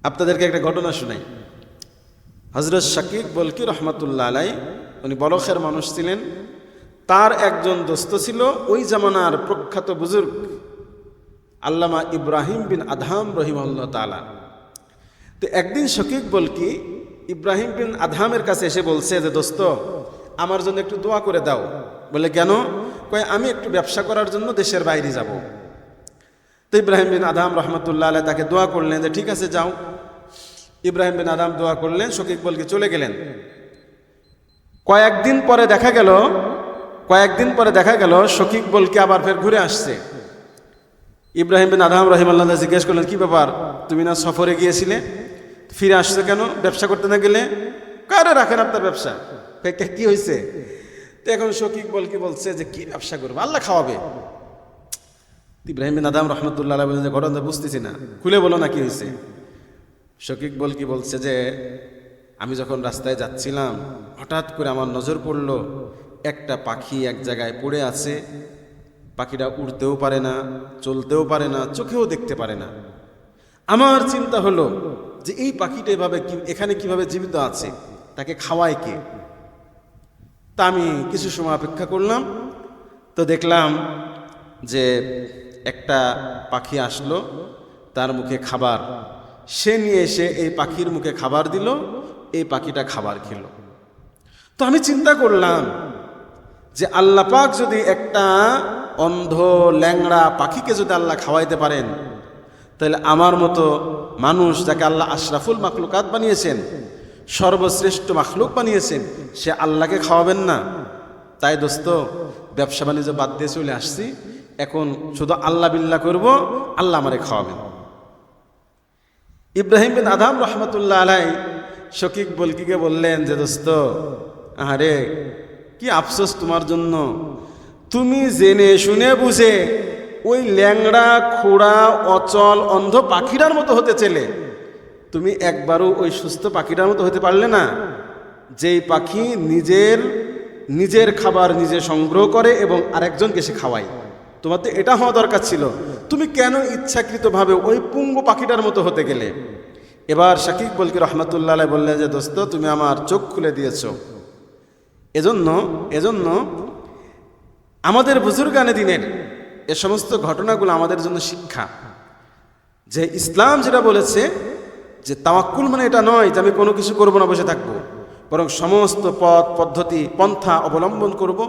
আপনাদেরকে একটা ঘটনা শোনাই। হযরত শাকিক বলকি রহমাতুল্লাহ আলাই, উনি বলখের মানুষ ছিলেন। তার একজন দোস্ত ছিল ওই জামানার প্রখ্যাত বুজুর্গ আল্লামা ইব্রাহিম বিন আদহাম রহিমাহুল্লাহ তাআলা। তো একদিন শাকিক বলকি ইব্রাহিম বিন আদহামের কাছে এসে বলছে যে, দোস্ত, আমার জন্য একটু দোয়া করে দাও। বলে, কেন? কয়, আমি একটু ব্যবসা করার জন্য দেশের বাইরে যাব। তো ইব্রাহিম বিন আদহাম রহমতুল্লাহ আলাই তাকে দোয়া করলেন যে ঠিক আছে যাও। ইব্রাহিম বিন আদহাম দোয়া করলেন, শাকিক বলকি চলে গেলেন। কয়েকদিন পরে দেখা গেল শাকিক বলকি আবার ফের ঘুরে আসছে। ইব্রাহিম বিন আদহাম রহিমাল্লাহ জিজ্ঞেস করলেন, কি ব্যাপার, তুমি না সফরে গিয়েছিলে, ফিরে আসছো কেন? ব্যবসা করতে না গেলে? কারে রাখেন আপনার ব্যবসা, কি হয়েছে? তো এখন শাকিক বলকি বলছে যে কি ব্যবসা করবো, আল্লাহ খাওয়াবে। ইব্রাহিম বিন আদহাম রহমতুল্লাহ বলেন যে ঘটনা বুঝতেছি না, খুলে বলো না কি হয়েছে। শাকিক বলকি বলছে যে আমি যখন রাস্তায় যাচ্ছিলাম হঠাৎ করে আমার নজর পড়ল একটা পাখি এক জায়গায় পড়ে আছে। পাখিটা উড়তেও পারে না, চলতেও পারে না, চোখেও দেখতে পারে না। আমার চিন্তা হলো যে এই পাখিটা এখানে কিভাবে জীবিত আছে, তাকে খাওয়ায় কে? তা আমি কিছু সময় অপেক্ষা করলাম। তো দেখলাম যে একটা পাখি আসলো, তার মুখে খাবার, সে নিয়ে এসে এই পাখির মুখে খাবার দিল, এই পাখিটা খাবার খেল। তো আমি চিন্তা করলাম যে আল্লাহ পাক যদি একটা অন্ধ ল্যাংড়া পাখিকে যদি আল্লাহ খাওয়াইতে পারেন, তাহলে আমার মতো মানুষ, যাকে আল্লাহ আশরাফুল মাখলুকাত বানিয়েছেন, সর্বশ্রেষ্ঠ মাখলুক বানিয়েছেন, সে আল্লাহকে খাওয়াবেন না? তাই দোস্ত, ব্যবসা বাণিজ্য বাদ দিয়ে চলে আসছি, এখন শুধু আল্লাহ বিল্লাহ করব, আল্লাহ আমারে খাওয়াবেন। ইব্রাহিম বিন আদহাম রহমতুল্লাহ আলাই শাকিক বলকিকে বললেন যে দোস্ত, আরে কি আফসোস তোমার জন্য, তুমি জেনে শুনে বুঝে ওই ল্যাংড়া খোড়া অচল অন্ধ পাখিটার মতো হতে চেলে তুমি একবারও ওই সুস্থ পাখিটার মতো হতে পারলে না, যেই পাখি নিজের খাবার নিজে সংগ্রহ করে এবং আরেকজনকে সে খাওয়ায়। তোমার তো এটা হওয়া দরকার ছিল, তুমি কেন ইচ্ছাকৃতভাবে ওই পুঙ্গু পাখিটার মতো হতে গেলে? এবার শাকিক বলকি রহমতুল্লাহ আলাই বললেন যে দোস্ত, তুমি আমার চোখ খুলে দিয়েছ। এজন্য আমাদের বুজুর্গানে দিনের এ সমস্ত ঘটনাগুলো আমাদের জন্য শিক্ষা, যে ইসলাম যেটা বলেছে যে তাওয়াক্কুল মানে এটা নয় যে আমি কোনো কিছু করবো না, বসে থাকবো, বরং সমস্ত পথ পদ্ধতি পন্থা অবলম্বন করব।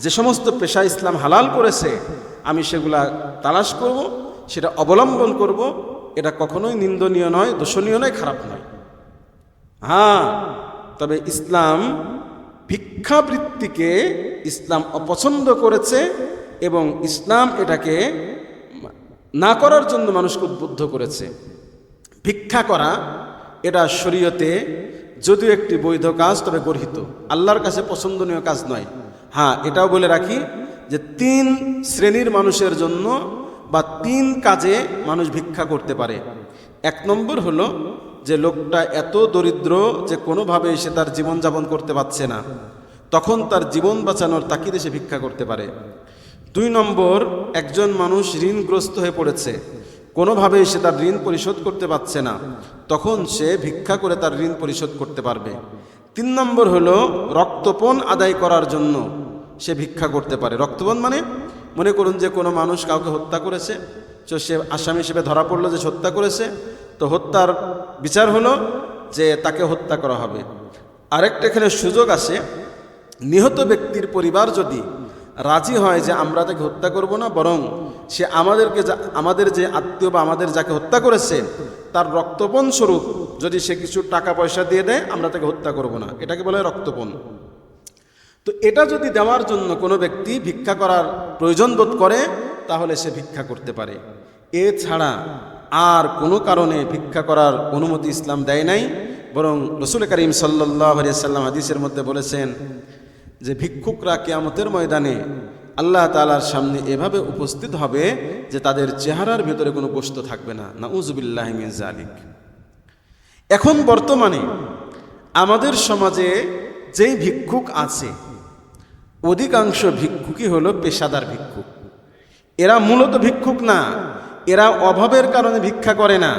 যে সমস্ত পেশা ইসলাম হালাল করেছে আমি সেগুলা তালাশ করব, সেটা অবলম্বন করব। এটা কখনোই নিন্দনীয় নয়, দোষণীয় নয়, খারাপ নয়। হ্যাঁ, তবে ইসলাম ভিক্ষাবৃত্তিকে ইসলাম অপছন্দ করেছে এবং ইসলাম এটাকে না করার জন্য মানুষকে উদ্বুদ্ধ করেছে। ভিক্ষা করা এটা শরীয়তে যদিও একটি বৈধ কাজ, তবে গর্হিত, আল্লাহর কাছে পছন্দনীয় কাজ নয়। হ্যাঁ, এটাও বলে রাখি যে 3 শ্রেণীর মানুষের জন্য বা 3 কাজে মানুষ ভিক্ষা করতে পারে। 1 নম্বর হলো যে লোকটা এত দরিদ্র যে কোনোভাবে সে তার জীবনযাপন করতে পারছে না, তখন তার জীবন বাঁচানোর তাগিদে সে ভিক্ষা করতে পারে। 2 নম্বর, একজন মানুষ ঋণগ্রস্ত হয়ে পড়েছে, কোনোভাবেই সে তার ঋণ পরিশোধ করতে পারছে না, তখন সে ভিক্ষা করে তার ঋণ পরিশোধ করতে পারবে। 3 নম্বর হলো রক্তপণ আদায় করার জন্য সে ভিক্ষা করতে পারে। রক্তপণ মানে মনে করুন যে কোনো মানুষ কাউকে হত্যা করেছে, তো সে আসামি হিসেবে ধরা পড়লো যে হত্যা করেছে, তো হত্যার বিচার হলো যে তাকে হত্যা করা হবে। আরেকটা এখানে সুযোগ আছে, নিহত ব্যক্তির পরিবার যদি রাজি হয় যে আমরা তাকে হত্যা করব না, বরং সে আমাদের যে আত্মীয় বা আমাদের যাকে হত্যা করেছে তার রক্তপণ স্বরূপ যদি সে কিছু টাকা পয়সা দিয়ে দেয়, আমরা তাকে হত্যা করব না, এটাকে বলে রক্তপণ। তো এটা যদি দেওয়ার জন্য কোনো ব্যক্তি ভিক্ষা করার প্রয়োজন বোধ করে, তাহলে সে ভিক্ষা করতে পারে। এছাড়া আর কোনো কারণে ভিক্ষা করার অনুমতি ইসলাম দেয় নাই, বরং রাসূল করিম সাল্লাল্লাহু আলাইহি ওয়াসাল্লাম হাদিসের মধ্যে বলেছেন যে ভিক্ষুকরা কিয়ামতের ময়দানে আল্লাহ তাআলার সামনে এভাবে উপস্থিত হবে যে তাদের চেহারার ভিতরে কোনো গোশত থাকবে না। নাউযুবিল্লাহি মিন যালিক। এখন বর্তমানে আমাদের সমাজে যেই ভিক্ষুক আছে, অধিকাংশ ভিক্ষুকই হলো পেশাদার ভিক্ষুক। এরা মূলত ভিক্ষুক না, এরা অভাবের কারণে ভিক্ষা করে না,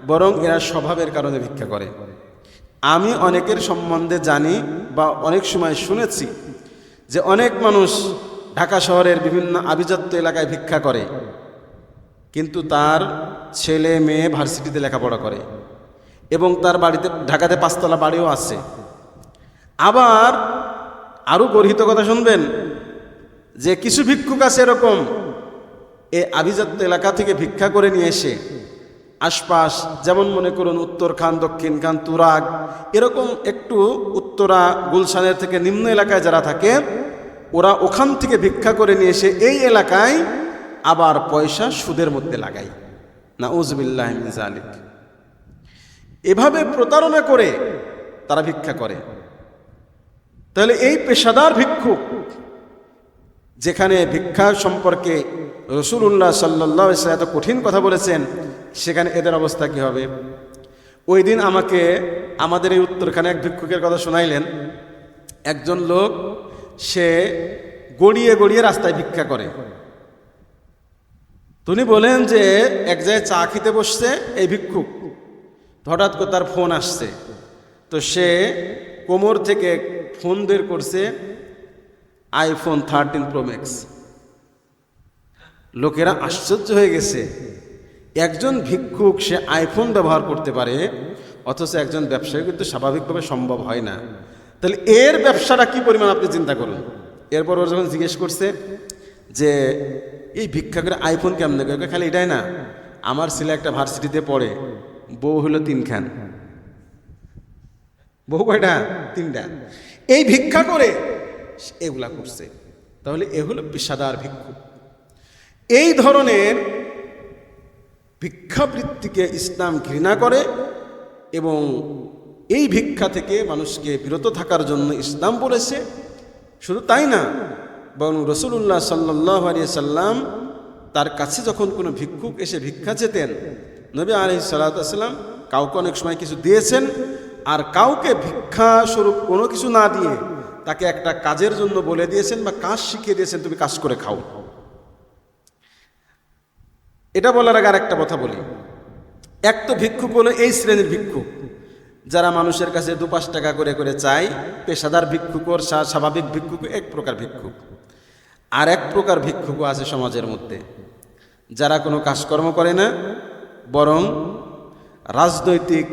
বরং এরা স্বভাবের কারণে ভিক্ষা করে। আমি অনেকের সম্বন্ধে জানি বা অনেক সময় শুনেছি যে অনেক মানুষ ঢাকা শহরের বিভিন্ন আভিজাত্য এলাকায় ভিক্ষা করে, কিন্তু তার ছেলে মেয়ে ভার্সিটিতে লেখাপড়া করে এবং তার বাড়িতে ঢাকাতে 5 তলা বাড়িও আছে। আবার আরও গর্হিত কথা শুনবেন যে কিছু ভিক্ষুক আছে এরকম এই আভিজাত্য এলাকা থেকে ভিক্ষা করে নিয়ে এসে আশপাশ, যেমন মনে করুন উত্তরখান, দক্ষিণখান, তুরাগ, এরকম একটু উত্তরা গুলশানের থেকে নিম্ন এলাকায় যারা থাকে ওরা ওখান থেকে ভিক্ষা করে নিয়ে এসে এই এলাকায় আবার পয়সা সুদের মধ্যে লাগায়। নাউযুবিল্লাহ মিন যালিক। এভাবে প্রতারণা করে তারা ভিক্ষা করে। তাহলে এই পেশাদার ভিক্ষুক, যেখানে ভিক্ষা সম্পর্কে রাসূলুল্লাহ সাল্লাল্লাহু আলাইহি ওয়াসাল্লাম এত কঠিন কথা বলেছেন, সেখানে এদের অবস্থা কী হবে? ওই দিন আমাকে আমাদের এই উত্তরখানে এক ভিক্ষুকের কথা শোনাইলেন। একজন লোক, সে গড়িয়ে গড়িয়ে রাস্তায় ভিক্ষা করে। তিনি বলেন যে এক জায়গায় চা খেতে বসছে এই ভিক্ষুক, হঠাৎ করে তার ফোন আসছে। তো সে কোমর থেকে ফোন বের করছে, আইফোন 13 প্রো ম্যাক্স। লোকেরা আশ্চর্য হয়ে গেছে, একজন ভিক্ষুক সে আইফোন ব্যবহার করতে পারে, অথচ একজন ব্যবসায়ী কিন্তু স্বাভাবিকভাবে সম্ভব হয় না। তাহলে এর ব্যবসাটা কি পরিমাণ আপনি চিন্তা করুন। এরপর ওর যখন জিজ্ঞেস করছে যে এই ভিক্ষা করে আইফোন কেমন করে, খালি এটাই না, আমার ছেলে একটা ভার্সিটিতে পড়ে, বউ হলো 3 খান। বউ কয়টা? 3টা। এই ভিক্ষা করে এগুলা করছে। তাহলে এ হলো পেশাদার ভিক্ষুক। এই ধরনের ভিক্ষাবৃত্তিকে ইসলাম ঘৃণা করে এবং এই ভিক্ষা থেকে মানুষকে বিরত থাকার জন্য ইসলাম বলেছে। শুধু তাই না, বরং রাসূলুল্লাহ সাল্লাল্লাহু আলাইহি সাল্লাম তার কাছে যখন কোনো ভিক্ষুক এসে ভিক্ষা চেতেন, নবী আলাইহিস সালাতু ওয়াস সালাম কাউকে অনেক সময় কিছু দিয়েছেন, আর কাউকে ভিক্ষা স্বরূপ কোনো কিছু না দিয়ে তাকে একটা কাজের জন্য বলে দিয়েছেন বা কাজ শিখিয়ে দিয়েছেন, তুমি কাজ করে খাও। এটা বলার আগে আরেকটা কথা বলি। এক তো ভিক্ষুক হলো এই শ্রেণীর ভিক্ষুক যারা মানুষের কাছে 2-5 টাকা করে করে চায়, পেশাদার ভিক্ষুক ওর স্বাভাবিক ভিক্ষুক এক প্রকার ভিক্ষুক। আর এক প্রকার ভিক্ষুকও আছে সমাজের মধ্যে, যারা কোনো কাজকর্ম করে না, বরং রাজনৈতিক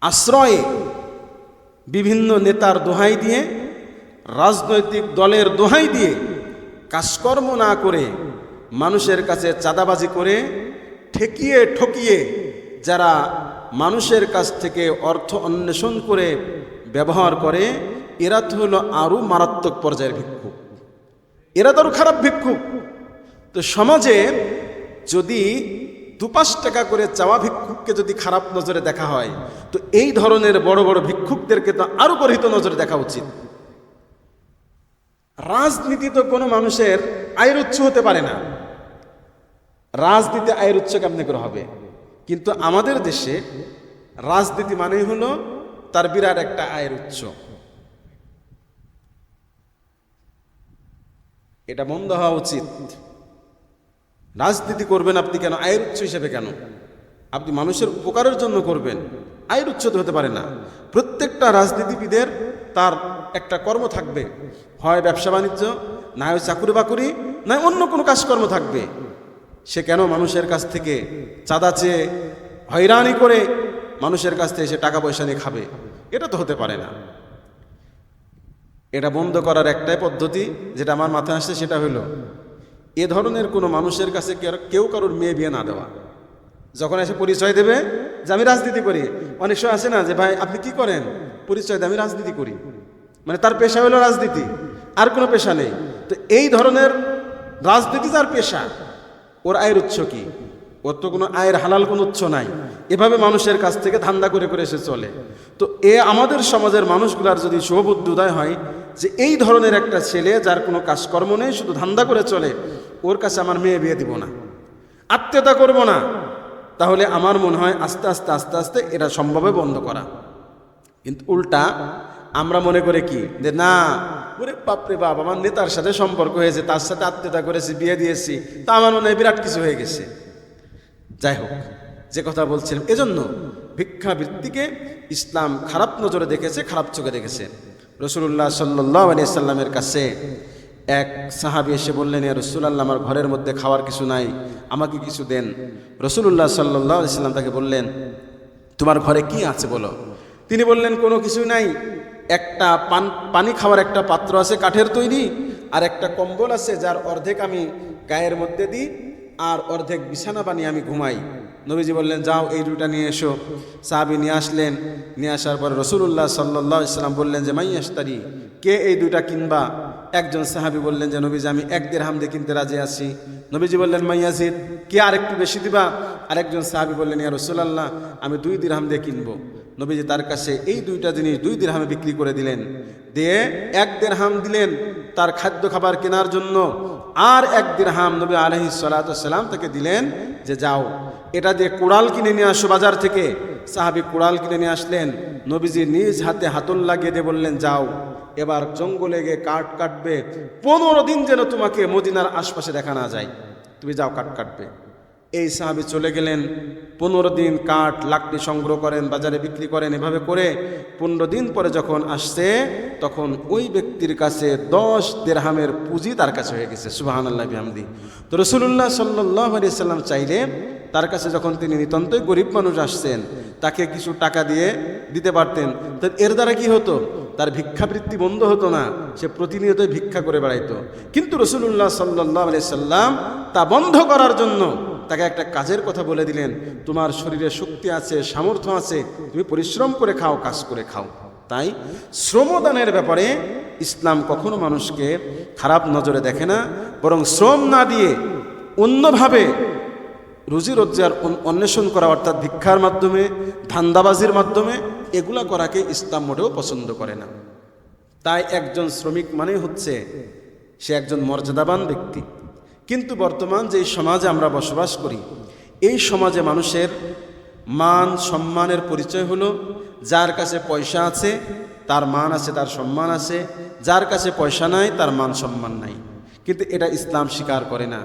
আশ্রয়ে বিভিন্ন নেতার দোহাই দিয়ে, রাজনৈতিক দলের দোহাই দিয়ে কাজকর্ম না করে মানুষের কাছে চাঁদাবাজি করে ঠেকিয়ে ঠকিয়ে যারা মানুষের কাছ থেকে অর্থ অন্বেষণ করে ব্যবহার করে, এরা তো হলো আরও মারাত্মক পর্যায়ের ভিক্ষুক, এরা তো আরও খারাপ ভিক্ষুক। তো সমাজে যদি 2-5 টাকা করে চাওয়া ভিক্ষুককে যদি খারাপ নজরে দেখা হয়, তো এই ধরনের বড় বড় ভিক্ষুকদেরকে তো আরও গর্হিত নজরে দেখা উচিত। রাজনীতি তো কোনো মানুষের আয়ের উৎস হতে পারে না, রাজনীতি আয়ের উৎস কেমনে করে হবে? কিন্তু আমাদের দেশে রাজনীতি মানেই হলো তার বিরাট একটা আয়ের উৎস। এটা বন্ধ হওয়া উচিত। রাজনীতি করবেন আপনি কেন? আয়ের উৎস হিসেবে কেন? আপনি মানুষের উপকারের জন্য করবেন, আয়ের উৎস তো হতে পারে না। প্রত্যেকটা রাজনীতিবিদের তার একটা কর্ম থাকবে, হয় ব্যবসা বাণিজ্য, না হয় চাকুরি বাকুরি, না অন্য কোনো কাজকর্ম থাকবে। সে কেন মানুষের কাছ থেকে চাঁদা চেয়ে হয়রানি করে মানুষের কাছ থেকে সে টাকা পয়সা নিয়ে খাবে? এটা তো হতে পারে না। এটা বন্ধ করার একটাই পদ্ধতি যেটা আমার মাথায় আসছে, সেটা হলো এ ধরনের কোনো মানুষের কাছে কেউ কারোর মেয়ে বিয়ে না দেওয়া। যখন এসে পরিচয় দেবে যে আমি রাজনীতি করি, অনেক সময় আসে না যে ভাই আপনি কি করেন, পরিচয় দেয় আমি রাজনীতি করি, মানে তার পেশা হলো রাজনীতি, আর কোনো পেশা নেই। তো এই ধরনের রাজনীতি যার পেশা, ওর আয়ের উৎস কি? ওর তো কোনো আয়ের হালাল কোনো উৎস নাই। এভাবে মানুষের কাছ থেকে ধান্দা করে করে এসে চলে। তো আমাদের সমাজের মানুষগুলার যদি শুভবুদ্ধি উদয় হয় যে এই ধরনের একটা ছেলে যার কোনো কাজকর্ম নেই, শুধু ধান্দা করে চলে, ওর কাছে আমার মেয়ে বিয়ে দিব না, আত্মীয়তা করব না, তাহলে আমার মনে হয় আস্তে আস্তে আস্তে আস্তে এটা সম্ভবে বন্ধ করা। কিন্তু উল্টা আমরা মনে করে কি যে না, ওরে বাপরে বাপ, আমার নেতার সাথে সম্পর্ক হয়েছে, তার সাথে আত্মীয়তা করেছি, বিয়ে দিয়েছি, তা আমার মনে হয় বিরাট কিছু হয়ে গেছে। যাই হোক, যে কথা বলছিলাম, এজন্য ভিক্ষাবৃত্তিকে ইসলাম খারাপ নজরে দেখেছে, খারাপ চোখে দেখেছে। রাসূলুল্লাহ সাল্লাল্লাহু আলাইহি সাল্লামের কাছে এক সাহাবী এসে বললেন, ইয়া রাসূলুল্লাহ, আমার ঘরের মধ্যে খাওয়ার কিছু নাই, আমাকে কিছু দেন। রাসূলুল্লাহ সাল্লাল্লাহু আলাইহি সাল্লাম তাকে বললেন, তোমার ঘরে কি আছে বলো। তিনি বললেন, কোনো কিছুই নাই, একটা পানি খাওয়ার একটা পাত্র আছে কাঠের তৈরি, আর একটা কম্বল আছে যার অর্ধেক আমি গায়ের মধ্যে দিই আর অর্ধেক বিছানা বানিয়ে আমি ঘুমাই। নবীজি বললেন, যাও এই দুইটা নিয়ে এসো। সাহাবী নিয়ে আসলেন। নিয়ে আসার পর রাসূলুল্লাহ সাল্লাল্লাহু আলাইহি সাল্লাম বললেন যে, মাইয়াশতারি, কে এই দুইটা কিনবা? একজন সাহাবী বললেন যে, নবীজি আমি 1 দিরহাম দিয়ে কিনতে রাজি আছি। নবীজি বললেন, মাইয়াজিদ, কে আর একটু বেশি দিবা? আরেকজন সাহাবী বললেন, ইয়া রাসূলুল্লাহ, আমি 2 দিরহাম দিয়ে কিনবো। নবীজি তার কাছে এই দুইটা জিনিস 2 দিরহামে বিক্রি করে দিলেন। দিয়ে 1 দিরহাম দিলেন তার খাদ্য খাবার কেনার জন্য, আর 1 দিরহাম নবী আলাইহিস সালাতু ওয়াস সালাম তাকে দিলেন যে, যাও এটা দিয়ে কুড়াল কিনে নিয়ে আসো বাজার থেকে। সাহাবী কুড়াল কিনে নিয়ে আসলেন। নবীজি নিজ হাতে হাতল লাগিয়ে দিয়ে বললেন, যাও এবার জঙ্গলে গিয়ে কাঠ কাটবে, 15 দিন যেন তোমাকে মদিনার আশপাশে দেখা না যায়, তুমি যাও কাঠ কাটবে। এই সাহাবী চলে গেলেন। 15 দিন কাঠ লাকড়ি সংগ্রহ করেন, বাজারে বিক্রি করেন। এভাবে করে 15 দিন পরে যখন আসছে, তখন ওই ব্যক্তির কাছে 10 দিরহামের পুঁজি তার কাছে হয়ে গেছে। সুবহানাল্লাহি বিহামদি। তো রাসূলুল্লাহ সাল্লাল্লাহু আলাইহি সাল্লাম চাইলে তার কাছে, যখন তিনি নিতান্তই গরিব মানুষ আসছেন, তাকে কিছু টাকা দিয়ে দিতে পারতেন। তো এর দ্বারা কি হতো? তার ভিক্ষাবৃত্তি বন্ধ হতো না, সে প্রতিনিয়তই ভিক্ষা করে বেড়াইতো। কিন্তু রাসূলুল্লাহ সাল্লাল্লাহু আলাইহি সাল্লাম তা বন্ধ করার জন্য তাকে একটা কাজের কথা বলে দিলেন, তোমার শরীরে শক্তি আছে, সামর্থ্য আছে, তুমি পরিশ্রম করে খাও, কাজ করে খাও। তাই শ্রমদানের ব্যাপারে ইসলাম কখনো মানুষকে খারাপ নজরে দেখে না, বরং শ্রম না দিয়ে অন্যভাবে রুজি রোজগার অন্বেষণ করা, অর্থাৎ ভিক্ষার মাধ্যমে, ধান্দাবাজির মাধ্যমে, এগুলা করাকে ইসলাম মোটেও পছন্দ করে না। তাই একজন শ্রমিক মানে হচ্ছে সে একজন মর্যাদাবান ব্যক্তি। কিন্তু বর্তমান যে সমাজে আমরা বসবাস করি, এই সমাজে মানুষের মান সম্মানের পরিচয় হলো, যার কাছে পয়সা আছে তার মান আছে, তার সম্মান আছে, যার কাছে পয়সা নাই তার মান সম্মান নাই। কিন্তু এটা ইসলাম স্বীকার করে না।